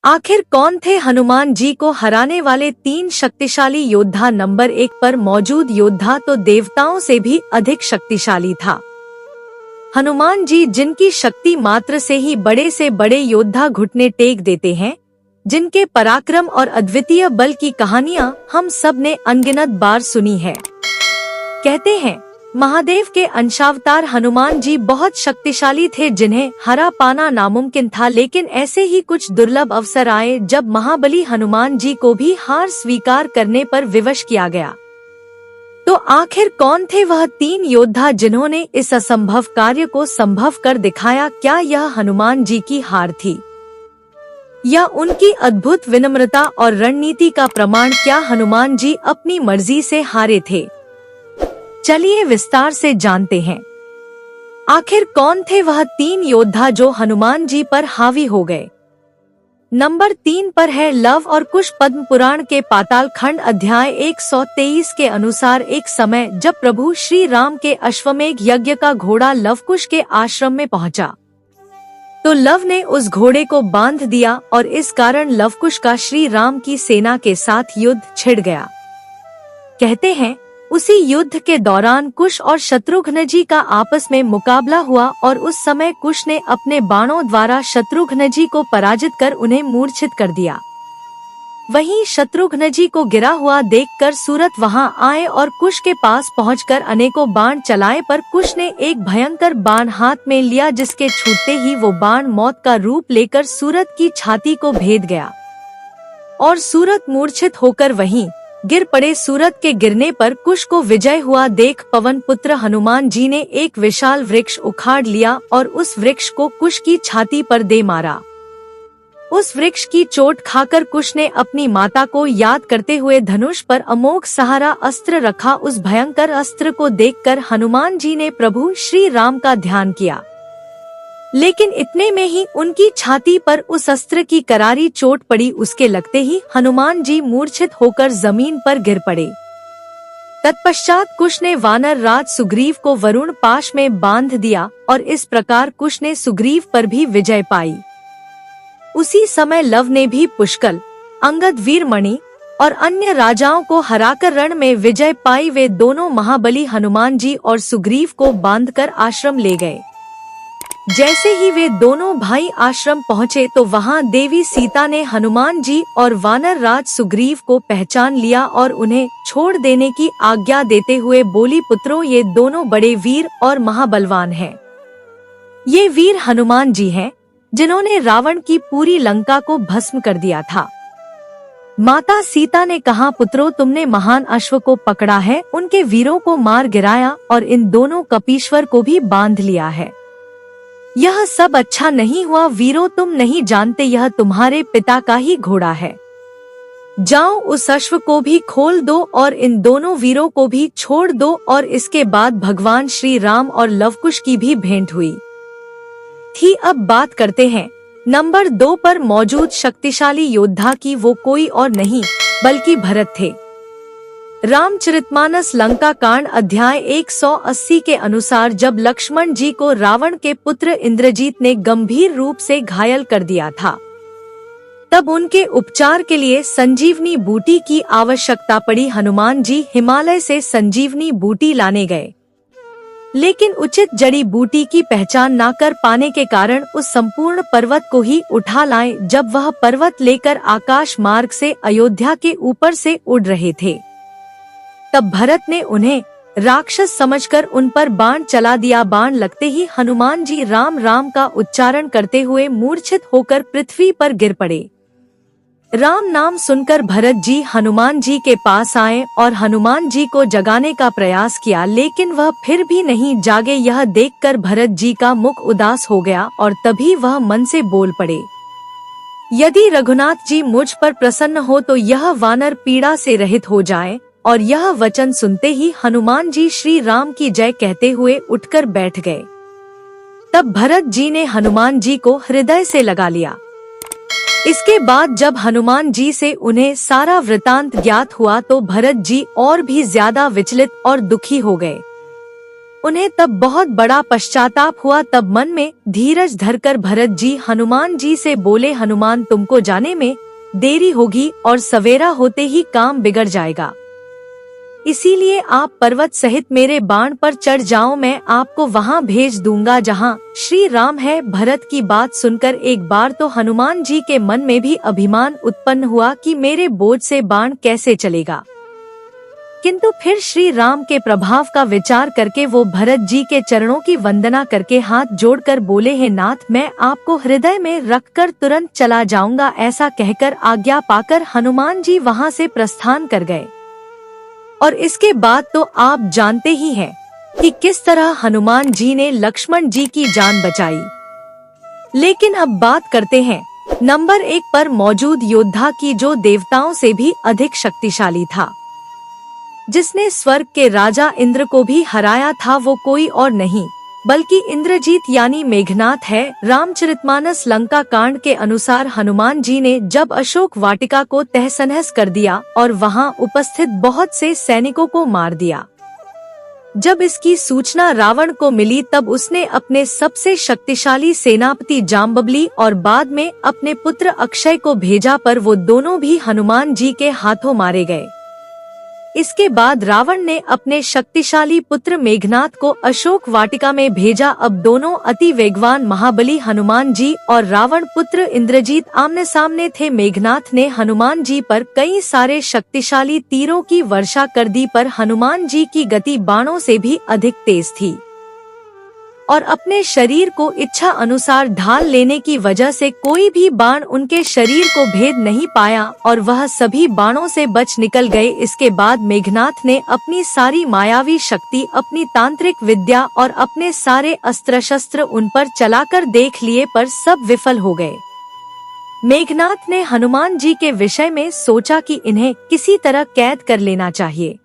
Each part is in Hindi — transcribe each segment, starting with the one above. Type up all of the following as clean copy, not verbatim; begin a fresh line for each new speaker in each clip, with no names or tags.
आखिर कौन थे हनुमान जी को हराने वाले 3 शक्तिशाली योद्धा? नंबर 1 पर मौजूद योद्धा तो देवताओं से भी अधिक शक्तिशाली था। हनुमान जी जिनकी शक्ति मात्र से ही बड़े से बड़े योद्धा घुटने टेक देते हैं, जिनके पराक्रम और अद्वितीय बल की कहानियां हम सब ने अनगिनत बार सुनी है। कहते हैं महादेव के अंशावतार हनुमान जी बहुत शक्तिशाली थे, जिन्हें हरा पाना नामुमकिन था। लेकिन ऐसे ही कुछ दुर्लभ अवसर आए जब महाबली हनुमान जी को भी हार स्वीकार करने पर विवश किया गया। तो आखिर कौन थे वह 3 योद्धा जिन्होंने इस असंभव कार्य को संभव कर दिखाया? क्या यह हनुमान जी की हार थी या उनकी अद्भुत विनम्रता और रणनीति का प्रमाण? क्या हनुमान जी अपनी मर्जी से हारे थे? चलिए विस्तार से जानते हैं। आखिर कौन थे वह 3 योद्धा जो हनुमान जी पर हावी हो गए? नंबर 3 पर है लव और कुश। पद्म पुराण के पाताल खंड अध्याय 123 के अनुसार एक समय जब प्रभु श्री राम के अश्वमेघ यज्ञ का घोड़ा लवकुश के आश्रम में पहुंचा, तो लव ने उस घोड़े को बांध दिया और इस कारण लवकुश का श्री राम की सेना के साथ युद्ध छिड़ गया। कहते हैं उसी युद्ध के दौरान कुश और शत्रुघ्न जी का आपस में मुकाबला हुआ और उस समय कुश ने अपने बाणों द्वारा शत्रुघ्न जी को पराजित कर उन्हें मूर्छित कर दिया। वहीं शत्रुघ्न जी को गिरा हुआ देखकर सूरत वहां आए और कुश के पास पहुंचकर अनेकों बाण चलाए, पर कुश ने एक भयंकर बाण हाथ में लिया, जिसके छूटते ही वो बाण मौत का रूप लेकर सूरत की छाती को भेद गया और सूरत मूर्छित होकर वहीं गिर पड़े। सूरत के गिरने पर कुश को विजय हुआ देख पवन पुत्र हनुमान जी ने एक विशाल वृक्ष उखाड़ लिया और उस वृक्ष को कुश की छाती पर दे मारा। उस वृक्ष की चोट खाकर कुश ने अपनी माता को याद करते हुए धनुष पर अमोघ सहारा अस्त्र रखा। उस भयंकर अस्त्र को देखकर हनुमान जी ने प्रभु श्री राम का ध्यान किया, लेकिन इतने में ही उनकी छाती पर उस अस्त्र की करारी चोट पड़ी। उसके लगते ही हनुमान जी मूर्छित होकर जमीन पर गिर पड़े। तत्पश्चात कुश ने वानर राज सुग्रीव को वरुण पाश में बांध दिया और इस प्रकार कुश ने सुग्रीव पर भी विजय पाई। उसी समय लव ने भी पुष्कल, अंगद, वीरमणि और अन्य राजाओं को हराकर रण में विजय पाई। वे दोनों महाबली हनुमान जी और सुग्रीव को बांधकर आश्रम ले गए। जैसे ही वे दोनों भाई आश्रम पहुँचे तो वहाँ देवी सीता ने हनुमान जी और वानर राज सुग्रीव को पहचान लिया और उन्हें छोड़ देने की आज्ञा देते हुए बोली, पुत्रों, ये दोनों बड़े वीर और महाबलवान हैं। ये वीर हनुमान जी हैं जिन्होंने रावण की पूरी लंका को भस्म कर दिया था। माता सीता ने कहा, पुत्रों, तुमने महान अश्व को पकड़ा है, उनके वीरों को मार गिराया और इन दोनों कपीश्वर को भी बांध लिया है। यह सब अच्छा नहीं हुआ वीरों, तुम नहीं जानते यह तुम्हारे पिता का ही घोड़ा है। जाओ उस अश्व को भी खोल दो और इन दोनों वीरों को भी छोड़ दो। और इसके बाद भगवान श्री राम और लवकुश की भी भेंट हुई थी। अब बात करते हैं नंबर 2 पर मौजूद शक्तिशाली योद्धा की। वो कोई और नहीं बल्कि भरत थे। रामचरितमानस लंका कांड अध्याय 180 के अनुसार जब लक्ष्मण जी को रावण के पुत्र इंद्रजीत ने गंभीर रूप से घायल कर दिया था, तब उनके उपचार के लिए संजीवनी बूटी की आवश्यकता पड़ी। हनुमान जी हिमालय से संजीवनी बूटी लाने गए, लेकिन उचित जड़ी बूटी की पहचान न कर पाने के कारण उस संपूर्ण पर्वत को ही उठा लाए। जब वह पर्वत लेकर आकाश मार्ग से अयोध्या के ऊपर से उड़ रहे थे, तब भरत ने उन्हें राक्षस समझकर उन पर बाण चला दिया। बाण लगते ही हनुमान जी राम राम का उच्चारण करते हुए मूर्छित होकर पृथ्वी पर गिर पड़े। राम नाम सुनकर भरत जी हनुमान जी के पास आए और हनुमान जी को जगाने का प्रयास किया, लेकिन वह फिर भी नहीं जागे। यह देखकर भरत जी का मुख उदास हो गया और तभी वह मन से बोल पड़े, यदि रघुनाथ जी मुझ पर प्रसन्न हो तो यह वानर पीड़ा से रहित हो जाए। और यह वचन सुनते ही हनुमान जी श्री राम की जय कहते हुए उठकर बैठ गए। तब भरत जी ने हनुमान जी को हृदय से लगा लिया। इसके बाद जब हनुमान जी से उन्हें सारा वृतांत ज्ञात हुआ तो भरत जी और भी ज्यादा विचलित और दुखी हो गए। उन्हें तब बहुत बड़ा पश्चाताप हुआ। तब मन में धीरज धरकर भरत जी हनुमान जी से बोले, हनुमान तुमको जाने में देरी होगी और सवेरा होते ही काम बिगड़ जाएगा, इसीलिए आप पर्वत सहित मेरे बाण पर चढ़ जाओ, मैं आपको वहां भेज दूंगा जहां श्री राम है। भरत की बात सुनकर एक बार तो हनुमान जी के मन में भी अभिमान उत्पन्न हुआ कि मेरे बोझ से बाण कैसे चलेगा, किंतु फिर श्री राम के प्रभाव का विचार करके वो भरत जी के चरणों की वंदना करके हाथ जोड़कर बोले, हे नाथ, मैं आपको हृदय में रखकर तुरंत चला जाऊंगा। ऐसा कहकर आज्ञा पाकर हनुमान जी वहां से प्रस्थान कर गए। और इसके बाद तो आप जानते ही हैं कि किस तरह हनुमान जी ने लक्ष्मण जी की जान बचाई। लेकिन अब बात करते हैं नंबर 1 पर मौजूद योद्धा की, जो देवताओं से भी अधिक शक्तिशाली था, जिसने स्वर्ग के राजा इंद्र को भी हराया था। वो कोई और नहीं बल्कि इंद्रजीत यानी मेघनाथ है। रामचरितमानस लंका कांड के अनुसार हनुमान जी ने जब अशोक वाटिका को तहस-नहस कर दिया और वहां उपस्थित बहुत से सैनिकों को मार दिया, जब इसकी सूचना रावण को मिली तब उसने अपने सबसे शक्तिशाली सेनापति जाम्बवली और बाद में अपने पुत्र अक्षय को भेजा, पर वो दोनों भी हनुमान जी के हाथों मारे गए। इसके बाद रावण ने अपने शक्तिशाली पुत्र मेघनाथ को अशोक वाटिका में भेजा। अब दोनों अति वेगवान महाबली हनुमान जी और रावण पुत्र इंद्रजीत आमने सामने थे। मेघनाथ ने हनुमान जी पर कई सारे शक्तिशाली तीरों की वर्षा कर दी, पर हनुमान जी की गति बाणों से भी अधिक तेज थी और अपने शरीर को इच्छा अनुसार ढाल लेने की वजह से कोई भी बाण उनके शरीर को भेद नहीं पाया और वह सभी बाणों से बच निकल गए। इसके बाद मेघनाथ ने अपनी सारी मायावी शक्ति, अपनी तांत्रिक विद्या और अपने सारे अस्त्र शस्त्र उन पर चलाकर देख लिए, पर सब विफल हो गए। मेघनाथ ने हनुमान जी के विषय में सोचा कि इन्हें किसी तरह कैद कर लेना चाहिए।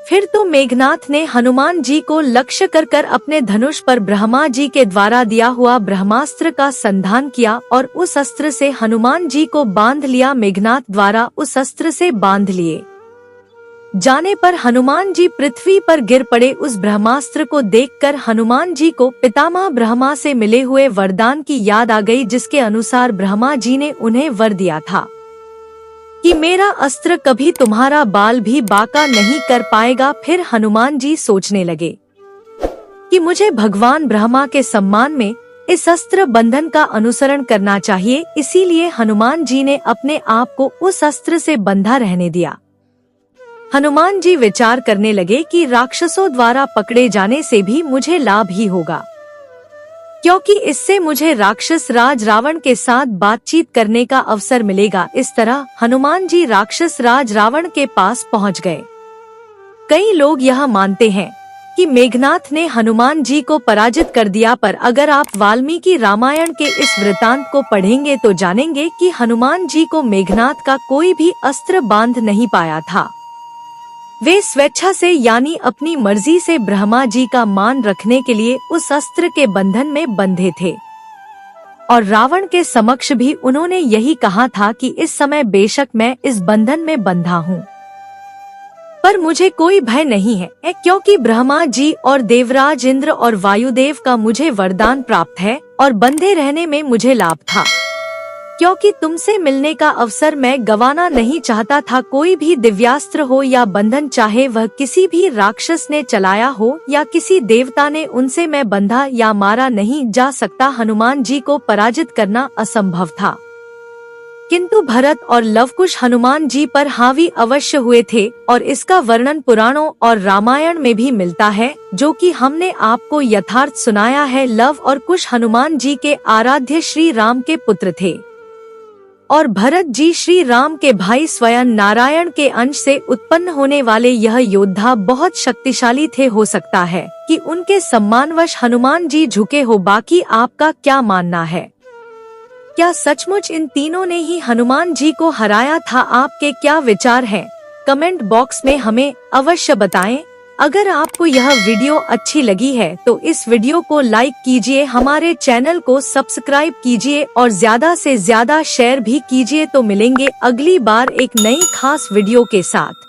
फिर तो मेघनाथ ने हनुमान जी को लक्ष्य कर अपने धनुष पर ब्रह्मा जी के द्वारा दिया हुआ ब्रह्मास्त्र का संधान किया और उस अस्त्र से हनुमान जी को बांध लिया। मेघनाथ द्वारा उस अस्त्र से बांध लिए जाने पर हनुमान जी पृथ्वी पर गिर पड़े। उस ब्रह्मास्त्र को देखकर हनुमान जी को पितामह ब्रह्मा से मिले हुए वरदान की याद आ गई, जिसके अनुसार ब्रह्मा जी ने उन्हें वर दिया था कि मेरा अस्त्र कभी तुम्हारा बाल भी बांका नहीं कर पाएगा। फिर हनुमान जी सोचने लगे कि मुझे भगवान ब्रह्मा के सम्मान में इस अस्त्र बंधन का अनुसरण करना चाहिए, इसीलिए हनुमान जी ने अपने आप को उस अस्त्र से बंधा रहने दिया। हनुमान जी विचार करने लगे कि राक्षसों द्वारा पकड़े जाने से भी मुझे लाभ ही होगा, क्योंकि इससे मुझे राक्षस राज रावण के साथ बातचीत करने का अवसर मिलेगा। इस तरह हनुमान जी राक्षस राज रावण के पास पहुंच गए। कई लोग यह मानते हैं कि मेघनाथ ने हनुमान जी को पराजित कर दिया, पर अगर आप वाल्मीकि रामायण के इस वृतांत को पढ़ेंगे तो जानेंगे कि हनुमान जी को मेघनाथ का कोई भी अस्त्र बांध नहीं पाया था। वे स्वेच्छा से यानी अपनी मर्जी से ब्रह्मा जी का मान रखने के लिए उस अस्त्र के बंधन में बंधे थे और रावण के समक्ष भी उन्होंने यही कहा था कि इस समय बेशक मैं इस बंधन में बंधा हूँ, पर मुझे कोई भय नहीं है, क्योंकि ब्रह्मा जी और देवराज इंद्र और वायुदेव का मुझे वरदान प्राप्त है और बंधे रहने में मुझे लाभ था, क्योंकि तुमसे मिलने का अवसर मैं गंवाना नहीं चाहता था। कोई भी दिव्यास्त्र हो या बंधन, चाहे वह किसी भी राक्षस ने चलाया हो या किसी देवता ने, उनसे मैं बंधा या मारा नहीं जा सकता। हनुमान जी को पराजित करना असंभव था, किंतु भरत और लवकुश हनुमान जी पर हावी अवश्य हुए थे और इसका वर्णन पुराणों और रामायण में भी मिलता है, जो कि हमने आपको यथार्थ सुनाया है। लव और कुश हनुमान जी के आराध्य श्री राम के पुत्र थे और भरत जी श्री राम के भाई स्वयं नारायण के अंश से उत्पन्न होने वाले यह योद्धा बहुत शक्तिशाली थे। हो सकता है कि उनके सम्मानवश हनुमान जी झुके हो। बाकी आपका क्या मानना है? क्या सचमुच इन तीनों ने ही हनुमान जी को हराया था? आपके क्या विचार हैं? कमेंट बॉक्स में हमें अवश्य बताएं। अगर आपको यह वीडियो अच्छी लगी है तो इस वीडियो को लाइक कीजिए, हमारे चैनल को सब्सक्राइब कीजिए और ज्यादा से ज्यादा शेयर भी कीजिए। तो मिलेंगे अगली बार एक नई खास वीडियो के साथ।